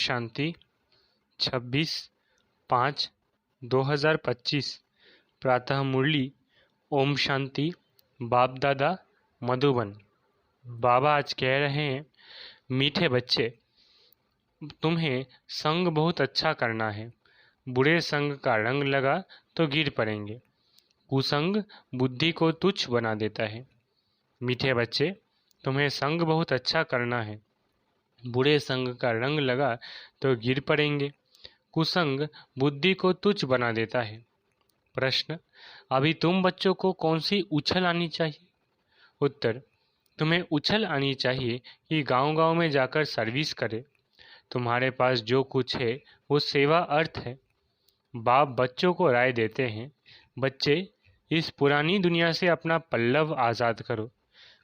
शांति 26/5/2025 प्रातः मुरली। ओम शांति। बाप दादा मधुबन। बाबा आज कह रहे हैं, मीठे बच्चे, तुम्हें संग बहुत अच्छा करना है। बुरे संग का रंग लगा तो गिर पड़ेंगे। कुसंग बुद्धि को तुच्छ बना देता है। मीठे बच्चे, तुम्हें संग बहुत अच्छा करना है। बुरे संग का रंग लगा तो गिर पड़ेंगे। कुसंग बुद्धि को तुच्छ बना देता है। प्रश्न, अभी तुम बच्चों को कौन सी उछल आनी चाहिए? उत्तर, तुम्हें उछल आनी चाहिए कि गांव-गांव में जाकर सर्विस करे। तुम्हारे पास जो कुछ है वो सेवा अर्थ है। बाप बच्चों को राय देते हैं, बच्चे, इस पुरानी दुनिया से अपना पल्लव आज़ाद करो।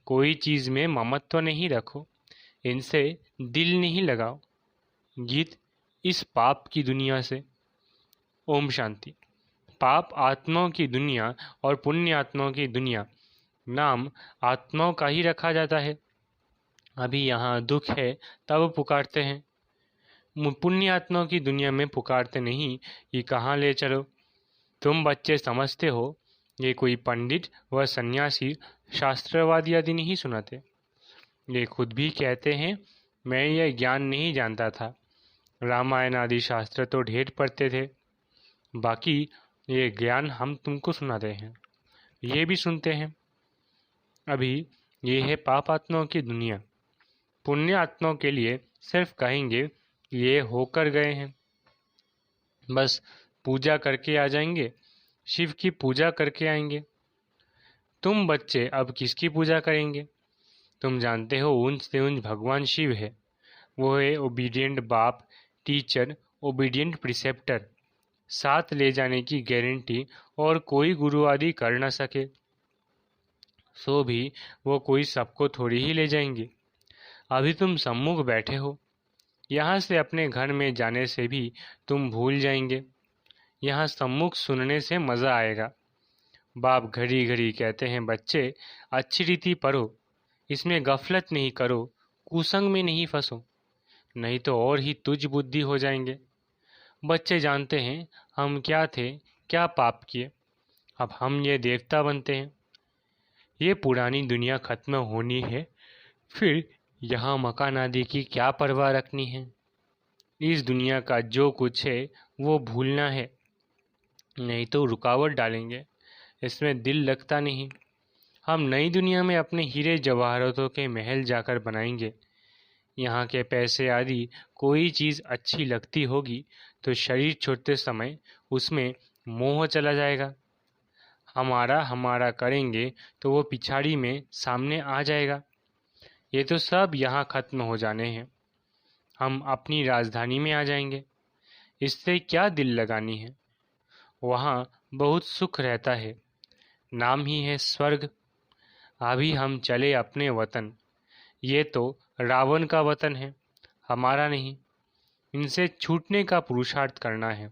कोई चीज़ में ममत्व नहीं रखो। इनसे दिल नहीं लगाओ। गीत, इस पाप की दुनिया से। ओम शांति। पाप आत्माओं की दुनिया और पुण्य आत्माओं की दुनिया, नाम आत्माओं का ही रखा जाता है। अभी यहाँ दुख है तब पुकारते हैं। पुण्य आत्माओं की दुनिया में पुकारते नहीं कि कहाँ ले चलो। तुम बच्चे समझते हो ये कोई पंडित व सन्यासी शास्त्रवादी आदि नहीं सुनाते। ये खुद भी कहते हैं, मैं यह ज्ञान नहीं जानता था। रामायण आदि शास्त्र तो ढेर पढ़ते थे, बाकी ये ज्ञान हम तुमको सुनाते हैं। ये भी सुनते हैं। अभी ये है पाप आत्माओं की दुनिया। पुण्य आत्माओं के लिए सिर्फ कहेंगे ये होकर गए हैं, बस पूजा करके आ जाएंगे, शिव की पूजा करके आएंगे। तुम बच्चे अब किसकी पूजा करेंगे? तुम जानते हो उंच से उंच भगवान शिव है। वो है ओबीडियंट बाप, टीचर, ओबीडियंट प्रिसेप्टर। साथ ले जाने की गारंटी और कोई गुरु आदि कर न सके। सो भी वो कोई सबको थोड़ी ही ले जाएंगे। अभी तुम सम्मुख बैठे हो। यहाँ से अपने घर में जाने से भी तुम भूल जाएंगे। यहाँ सम्मुख सुनने से मज़ा आएगा। बाप घड़ी घड़ी कहते हैं, बच्चे, अच्छी रीति पढ़ो, इसमें गफलत नहीं करो, कुसंग में नहीं फंसो, नहीं तो और ही तुझ बुद्धि हो जाएंगे। बच्चे जानते हैं हम क्या थे, क्या पाप किए, अब हम ये देवता बनते हैं। ये पुरानी दुनिया खत्म होनी है, फिर यहाँ मकान आदि की क्या परवाह रखनी है। इस दुनिया का जो कुछ है वो भूलना है, नहीं तो रुकावट डालेंगे। इसमें दिल लगता नहीं। हम नई दुनिया में अपने हीरे जवाहरातों के महल जाकर बनाएंगे। यहाँ के पैसे आदि कोई चीज़ अच्छी लगती होगी तो शरीर छोड़ते समय उसमें मोह चला जाएगा। हमारा हमारा करेंगे तो वो पिछाड़ी में सामने आ जाएगा। ये तो सब यहाँ खत्म हो जाने हैं। हम अपनी राजधानी में आ जाएंगे। इससे क्या दिल लगानी है? वहाँ बहुत सुख रहता है, नाम ही है स्वर्ग। अभी हम चले अपने वतन। ये तो रावण का वतन है, हमारा नहीं। इनसे छूटने का पुरुषार्थ करना है।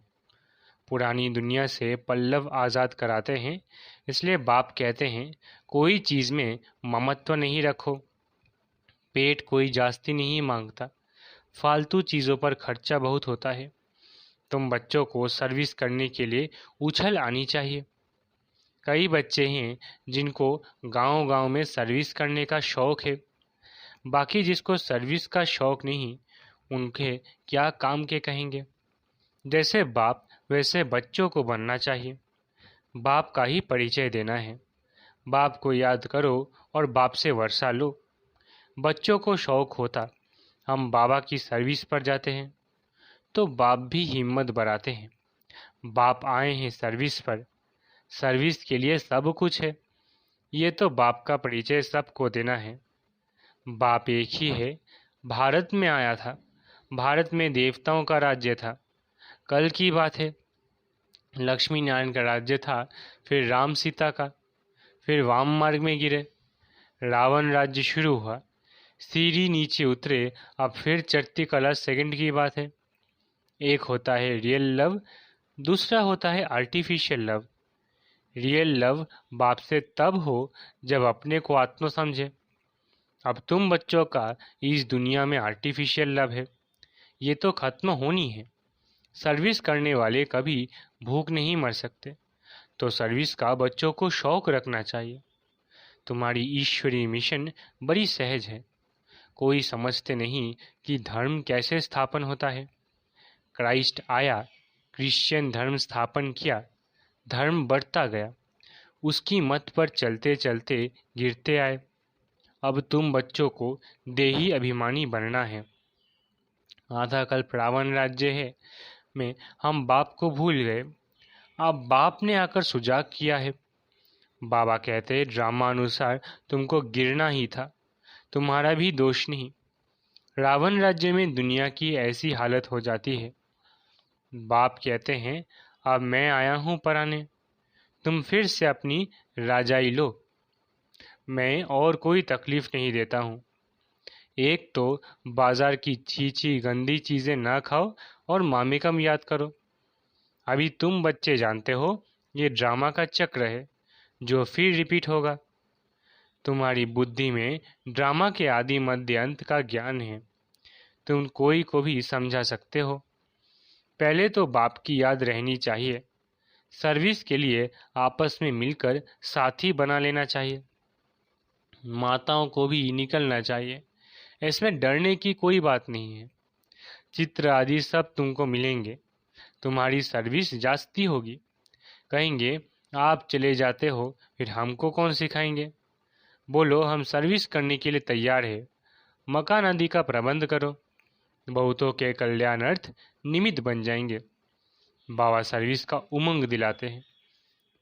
पुरानी दुनिया से पल्लव आज़ाद कराते हैं, इसलिए बाप कहते हैं, कोई चीज़ में ममत्व नहीं रखो। पेट कोई जास्ती नहीं मांगता। फालतू चीज़ों पर खर्चा बहुत होता है। तुम बच्चों को सर्विस करने के लिए उछल आनी चाहिए। कई बच्चे हैं जिनको गांव-गांव में सर्विस करने का शौक है। बाकी जिसको सर्विस का शौक नहीं, उनके क्या काम के कहेंगे। जैसे बाप वैसे बच्चों को बनना चाहिए। बाप का ही परिचय देना है। बाप को याद करो और बाप से वर्षा लो। बच्चों को शौक होता, हम बाबा की सर्विस पर जाते हैं, तो बाप भी हिम्मत बढ़ाते हैं। बाप आए हैं सर्विस पर, सर्विस के लिए सब कुछ है। ये तो बाप का परिचय सबको देना है। बाप एक ही है। भारत में आया था, भारत में देवताओं का राज्य था। कल की बात है, लक्ष्मी नारायण का राज्य था, फिर राम सीता का, फिर वाम मार्ग में गिरे, रावण राज्य शुरू हुआ, सीढ़ी नीचे उतरे, अब फिर चढ़ती कला। सेकंड की बात है। एक होता है रियल लव, दूसरा होता है आर्टिफिशियल लव। रियल लव बाप से तब हो जब अपने को आत्मा समझे। अब तुम बच्चों का इस दुनिया में आर्टिफिशियल लव है। ये तो खत्म होनी है। सर्विस करने वाले कभी भूख नहीं मर सकते, तो सर्विस का बच्चों को शौक रखना चाहिए। तुम्हारी ईश्वरीय मिशन बड़ी सहज है। कोई समझते नहीं कि धर्म कैसे स्थापन होता है। क्राइस्ट आया, क्रिश्चियन धर्म स्थापन किया, धर्म बढ़ता गया, उसकी मत पर चलते चलते गिरते आए। अब तुम बच्चों को देही अभिमानी बनना है। आधा कल्प रावण राज्य है में हम बाप को भूल गए। अब बाप ने आकर सुजाग किया है। बाबा कहते ड्रामा अनुसार तुमको गिरना ही था, तुम्हारा भी दोष नहीं। रावण राज्य में दुनिया की ऐसी हालत हो जाती है। बाप कहते हैं अब मैं आया हूं पराने, तुम फिर से अपनी राजाई लो। मैं और कोई तकलीफ नहीं देता हूँ। एक तो बाजार की छीछी गंदी चीजें ना खाओ और मामेकम याद करो। अभी तुम बच्चे जानते हो ये ड्रामा का चक्र है जो फिर रिपीट होगा। तुम्हारी बुद्धि में ड्रामा के आदि मध्य अंत का ज्ञान है। तुम कोई को भी समझा सकते हो। पहले तो बाप की याद रहनी चाहिए। सर्विस के लिए आपस में मिलकर साथी बना लेना चाहिए। माताओं को भी निकलना चाहिए। इसमें डरने की कोई बात नहीं है। चित्र आदि सब तुमको मिलेंगे। तुम्हारी सर्विस जास्ती होगी। कहेंगे आप चले जाते हो, फिर हमको कौन सिखाएंगे। बोलो हम सर्विस करने के लिए तैयार है। मकान आदि का प्रबंध करो। बहुतों के कल्याणार्थ निमित्त बन जाएंगे। बाबा सर्विस का उमंग दिलाते हैं।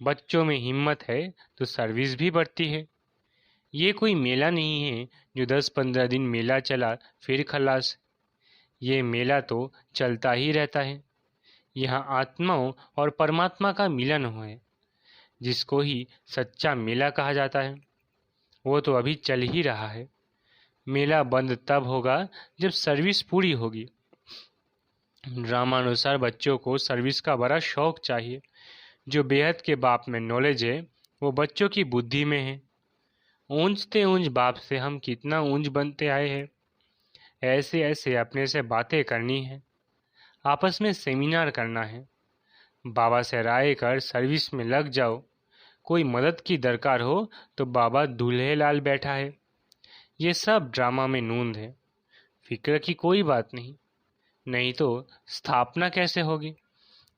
बच्चों में हिम्मत है तो सर्विस भी बढ़ती है। ये कोई मेला नहीं है जो 10-15 दिन मेला चला फिर खलास। ये मेला तो चलता ही रहता है। यहाँ आत्माओं और परमात्मा का मिलन है, जिसको ही सच्चा मेला कहा जाता है। वो तो अभी चल ही रहा है। मेला बंद तब होगा जब सर्विस पूरी होगी। ड्रामानुसार बच्चों को सर्विस का बड़ा शौक चाहिए। जो बेहद के बाप में नॉलेज है वो बच्चों की बुद्धि में है। ऊंचते ऊंच बाप से हम कितना ऊंच बनते आए हैं। ऐसे ऐसे अपने से बातें करनी है। आपस में सेमिनार करना है। बाबा से राय कर सर्विस में लग जाओ। कोई मदद की दरकार हो तो बाबा दूल्हे लाल बैठा है। ये सब ड्रामा में नूंद है। फिक्र की कोई बात नहीं। नहीं तो स्थापना कैसे होगी।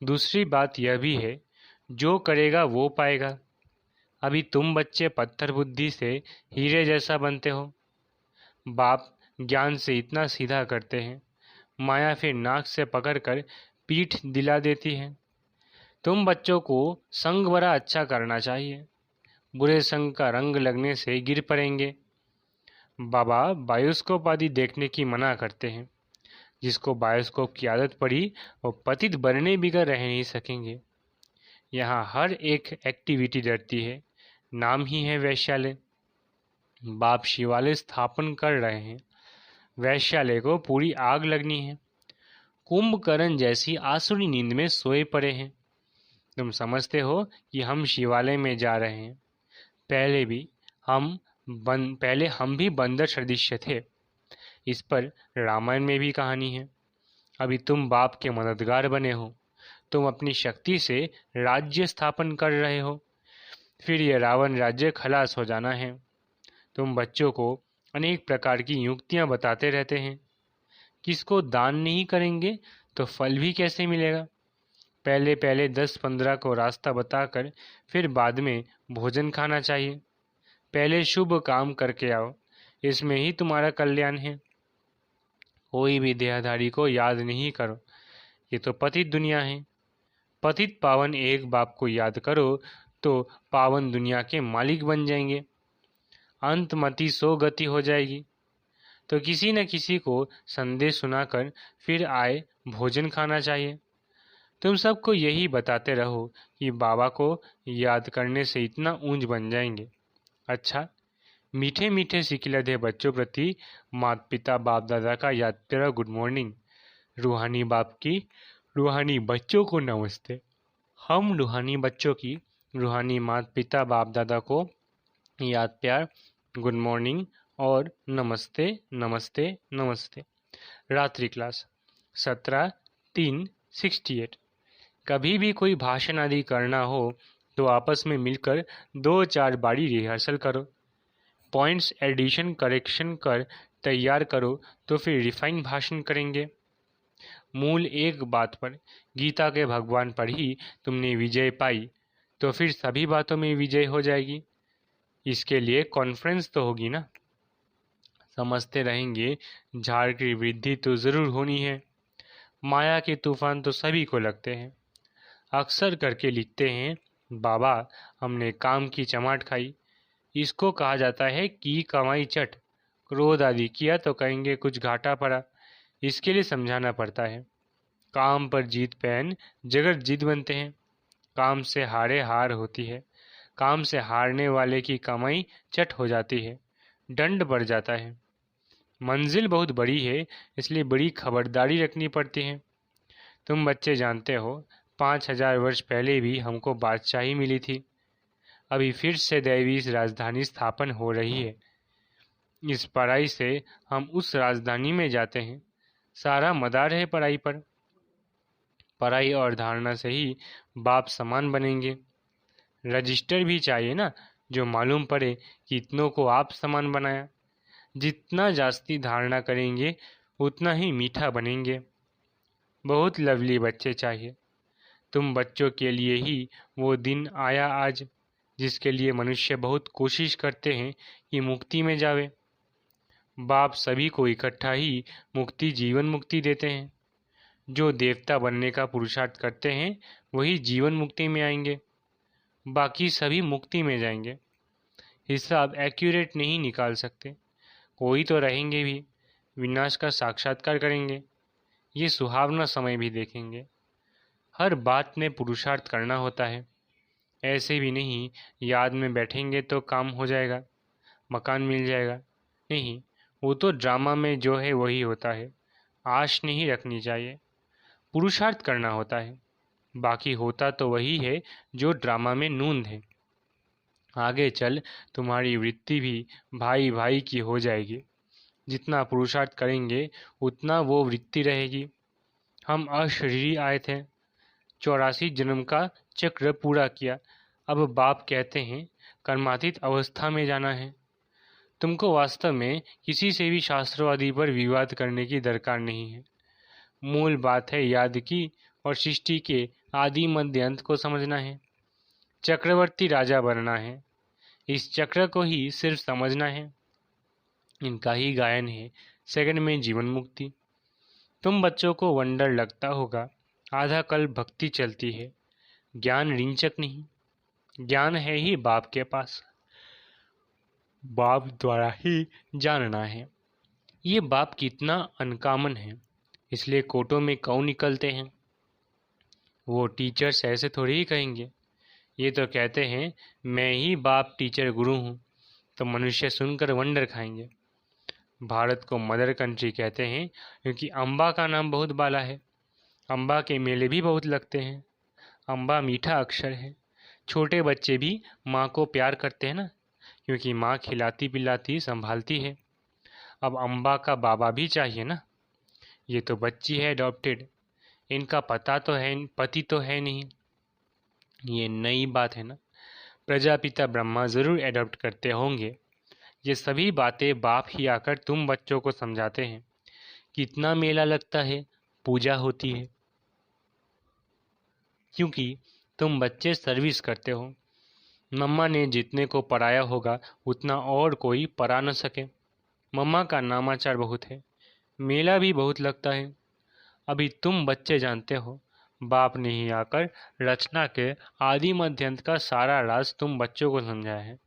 दूसरी बात यह भी है, जो करेगा वो पाएगा। अभी तुम बच्चे पत्थर बुद्धि से हीरे जैसा बनते हो। बाप ज्ञान से इतना सीधा करते हैं, माया फिर नाक से पकड़कर पीठ दिला देती है। तुम बच्चों को संग बड़ा अच्छा करना चाहिए। बुरे संग का रंग लगने से गिर पड़ेंगे। बाबा बायोस्कोप आदि देखने की मना करते हैं। जिसको बायोस्कोप की आदत पड़ी वो पतित बनने बिगड़ रह नहीं सकेंगे। यहाँ हर एक एक्टिविटी डरती है। नाम ही है वैश्यालय। बाप शिवालय स्थापन कर रहे हैं। वैश्यालय को पूरी आग लगनी है। कुंभकर्ण जैसी आसुरी नींद में सोए पड़े हैं। तुम समझते हो कि हम शिवालय में जा रहे हैं। पहले हम भी बंदर सदृश्य थे। इस पर रामायण में भी कहानी है। अभी तुम बाप के मददगार बने हो। तुम अपनी शक्ति से राज्य स्थापन कर रहे हो। फिर यह रावण राज्य खलास हो जाना है। तुम बच्चों को अनेक प्रकार की युक्तियां बताते रहते हैं। किसको दान नहीं करेंगे तो फल भी कैसे मिलेगा। पहले पहले 10-15 को रास्ता बताकर फिर बाद में भोजन खाना चाहिए। पहले शुभ काम करके आओ, इसमें ही तुम्हारा कल्याण है। कोई भी देहधारी को याद नहीं करो। ये तो पतित दुनिया है। पतित पावन एक बाप को याद करो तो पावन दुनिया के मालिक बन जाएंगे। अंतमति सो गति हो जाएगी। तो किसी न किसी को संदेश सुनाकर फिर आए भोजन खाना चाहिए। तुम सबको यही बताते रहो कि बाबा को याद करने से इतना ऊंच बन जाएंगे। अच्छा, मीठे मीठे सिकिलधे बच्चों प्रति माता पिता बाप दादा का याद प्यारा गुड मॉर्निंग। रूहानी बाप की रूहानी बच्चों को नमस्ते। हम रूहानी बच्चों की रूहानी माता पिता बाप दादा को याद प्यार गुड मॉर्निंग और नमस्ते नमस्ते नमस्ते। रात्रि क्लास। 17/3/68। कभी भी कोई भाषण आदि करना हो तो आपस में मिलकर 2-4 बारी रिहर्सल करो, पॉइंट्स एडिशन करेक्शन कर तैयार करो तो फिर रिफाइन भाषण करेंगे। मूल एक बात पर, गीता के भगवान पर ही तुमने विजय पाई तो फिर सभी बातों में विजय हो जाएगी। इसके लिए कॉन्फ्रेंस तो होगी ना। समझते रहेंगे झाड़ की वृद्धि तो जरूर होनी है। माया के तूफान तो सभी को लगते हैं। अक्सर करके लिखते हैं, बाबा हमने काम की चमाट खाई। इसको कहा जाता है कि कमाई चट। क्रोध आदि किया तो कहेंगे कुछ घाटा पड़ा। इसके लिए समझाना पड़ता है, काम पर जीत पहन जगत जीत बनते हैं। काम से हारे हार होती है। काम से हारने वाले की कमाई चट हो जाती है, दंड बढ़ जाता है। मंजिल बहुत बड़ी है, इसलिए बड़ी खबरदारी रखनी पड़ती है। तुम बच्चे जानते हो, 5000 वर्ष पहले भी हमको बादशाही मिली थी। अभी फिर से दैवी राजधानी स्थापन हो रही है। इस पढ़ाई से हम उस राजधानी में जाते हैं। सारा मदार है पढ़ाई पर। पढ़ाई और धारणा से ही बाप समान बनेंगे। रजिस्टर भी चाहिए ना, जो मालूम पड़े कि इतनों को आप समान बनाया। जितना जास्ती धारणा करेंगे उतना ही मीठा बनेंगे। बहुत लवली बच्चे चाहिए। तुम बच्चों के लिए ही वो दिन आया आज, जिसके लिए मनुष्य बहुत कोशिश करते हैं कि मुक्ति में जावे। बाप सभी को इकट्ठा ही मुक्ति, जीवन मुक्ति देते हैं। जो देवता बनने का पुरुषार्थ करते हैं वही जीवन मुक्ति में आएंगे, बाकी सभी मुक्ति में जाएंगे। हिसाब एक्यूरेट नहीं निकाल सकते। कोई तो रहेंगे भी, विनाश का साक्षात्कार करेंगे। ये सुहावना समय भी देखेंगे। हर बात में पुरुषार्थ करना होता है। ऐसे भी नहीं याद में बैठेंगे तो काम हो जाएगा, मकान मिल जाएगा। नहीं, वो तो ड्रामा में जो है वही होता है। आश नहीं रखनी चाहिए, पुरुषार्थ करना होता है। बाकी होता तो वही है जो ड्रामा में नूंद है। आगे चल तुम्हारी वृत्ति भी भाई भाई की हो जाएगी। जितना पुरुषार्थ करेंगे उतना वो वृत्ति रहेगी। हम अशरीरी आए थे, 84 जन्म का चक्र पूरा किया। अब बाप कहते हैं कर्मातीत अवस्था में जाना है। तुमको वास्तव में किसी से भी शास्त्रों आदि पर विवाद करने की दरकार नहीं है। मूल बात है याद की और सृष्टि के आदि मध्य अंत को समझना है। चक्रवर्ती राजा बनना है। इस चक्र को ही सिर्फ समझना है। इनका ही गायन है सेकंड में जीवन मुक्ति। तुम बच्चों को वंडर लगता होगा, आधा कल भक्ति चलती है। ज्ञान रिंचक नहीं, ज्ञान है ही बाप के पास। बाप द्वारा ही जानना है। ये बाप कितना अनकॉमन है, इसलिए कोटों में कौ निकलते हैं। वो टीचर्स ऐसे थोड़ी ही कहेंगे। ये तो कहते हैं मैं ही बाप टीचर गुरु हूँ, तो मनुष्य सुनकर वंडर खाएंगे। भारत को मदर कंट्री कहते हैं क्योंकि अम्बा का नाम बहुत बाला है। अम्बा के मेले भी बहुत लगते हैं। अम्बा मीठा अक्षर है। छोटे बच्चे भी माँ को प्यार करते हैं ना, क्योंकि माँ खिलाती पिलाती संभालती है। अब अम्बा का बाबा भी चाहिए ना। ये तो बच्ची है अडॉप्टेड, इनका पति तो है नहीं। ये नई बात है ना। प्रजापिता ब्रह्मा जरूर एडॉप्ट करते होंगे। ये सभी बातें बाप ही आकर तुम बच्चों को समझाते हैं। कितना मेला लगता है, पूजा होती है, क्योंकि तुम बच्चे सर्विस करते हो। मम्मा ने जितने को पढ़ाया होगा उतना और कोई पढ़ा न सके। मम्मा का नामाचार बहुत है, मेला भी बहुत लगता है। अभी तुम बच्चे जानते हो, बाप ने ही आकर रचना के आदि मध्यांत का सारा राज तुम बच्चों को समझाया है।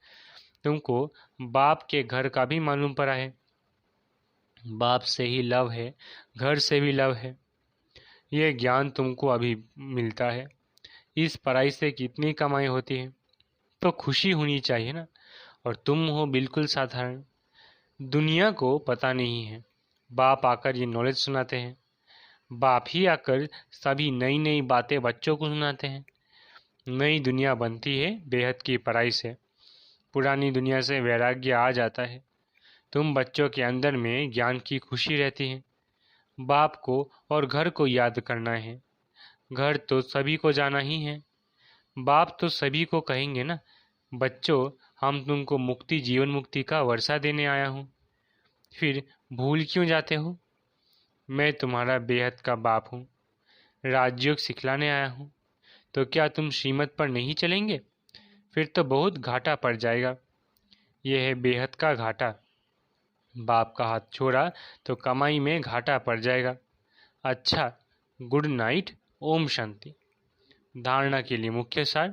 तुमको बाप के घर का भी मालूम पड़ा है। बाप से ही लव है, घर से भी लव है। ये ज्ञान तुमको अभी मिलता है। इस पढ़ाई से कितनी कमाई होती है, तो खुशी होनी चाहिए ना। और तुम हो बिल्कुल साधारण। दुनिया को पता नहीं है, बाप आकर ये नॉलेज सुनाते हैं। बाप ही आकर सभी नई नई बातें बच्चों को सुनाते हैं। नई दुनिया बनती है बेहद की पढ़ाई से। पुरानी दुनिया से वैराग्य आ जाता है। तुम बच्चों के अंदर में ज्ञान की खुशी रहती है। बाप को और घर को याद करना है। घर तो सभी को जाना ही है। बाप तो सभी को कहेंगे ना, बच्चों हम तुमको मुक्ति जीवन मुक्ति का वर्षा देने आया हूँ, फिर भूल क्यों जाते हो? मैं तुम्हारा बेहद का बाप हूँ, राजयोग सिखलाने आया हूँ। तो क्या तुम श्रीमत पर नहीं चलेंगे? फिर तो बहुत घाटा पड़ जाएगा। यह है बेहद का घाटा। बाप का हाथ छोड़ा तो कमाई में घाटा पड़ जाएगा। अच्छा, गुड नाइट, ओम शांति। धारणा के लिए मुख्य सार।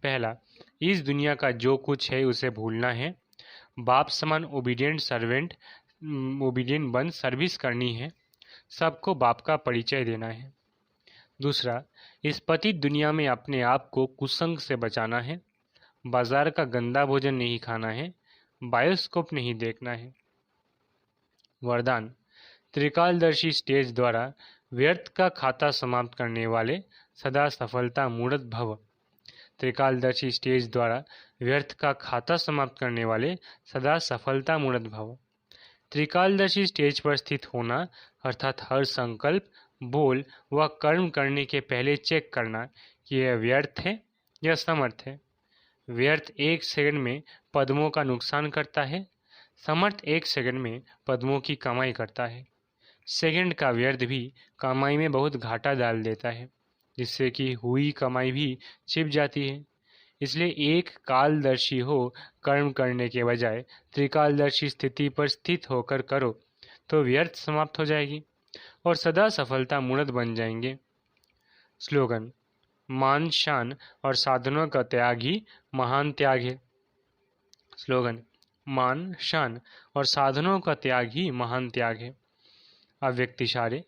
पहला, इस दुनिया का जो कुछ है उसे भूलना है। बाप समान ओबीडियंट बन सर्विस करनी है। सबको बाप का परिचय देना है। दूसरा, इस पतित दुनिया में अपने आप को कुसंग से बचाना है। बाजार का गंदा भोजन नहीं खाना है। बायोस्कोप नहीं देखना है। वरदान, त्रिकालदर्शी स्टेज द्वारा व्यर्थ का खाता समाप्त करने वाले सदा सफलता मूर्त भव। त्रिकालदर्शी स्टेज द्वारा व्यर्थ का खाता समाप्त करने वाले सदा सफलता मूर्त भव। त्रिकालदर्शी स्टेज पर स्थित होना अर्थात हर संकल्प, बोल व कर्म करने के पहले चेक करना कि यह व्यर्थ है या समर्थ है। व्यर्थ 1 सेकंड में पद्मों का नुकसान करता है, समर्थ 1 सेकंड में पद्मों की कमाई करता है। सेकंड का व्यर्थ भी कमाई में बहुत घाटा डाल देता है, जिससे कि हुई कमाई भी छिप जाती है। इसलिए एक कालदर्शी हो कर्म करने के बजाय त्रिकालदर्शी स्थिति पर स्थित होकर करो तो व्यर्थ समाप्त हो जाएगी और सदा सफलता मूर्त बन जाएंगे। स्लोगन, मान शान और साधनों का त्याग ही महान त्याग है। स्लोगन, मान शान और साधनों का त्याग ही महान त्याग है। अव्यक्त इशारे,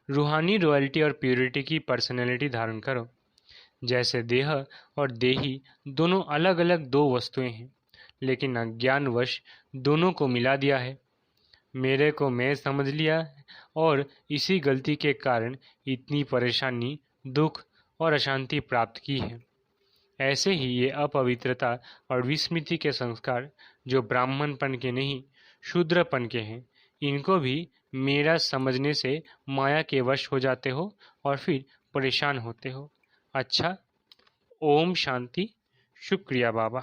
रूहानी रॉयल्टी और प्योरिटी की पर्सनैलिटी धारण करो। जैसे देह और देही दोनों अलग अलग 2 वस्तुएं हैं, लेकिन अज्ञानवश दोनों को मिला दिया है। मेरे को मैं समझ लिया और इसी गलती के कारण इतनी परेशानी, दुख और अशांति प्राप्त की है। ऐसे ही ये अपवित्रता और विस्मृति के संस्कार जो ब्राह्मणपन के नहीं शूद्रपन के हैं, इनको भी मेरा समझने से माया के वश हो जाते हो और फिर परेशान होते हो। अच्छा, ओम शांति। शुक्रिया बाबा।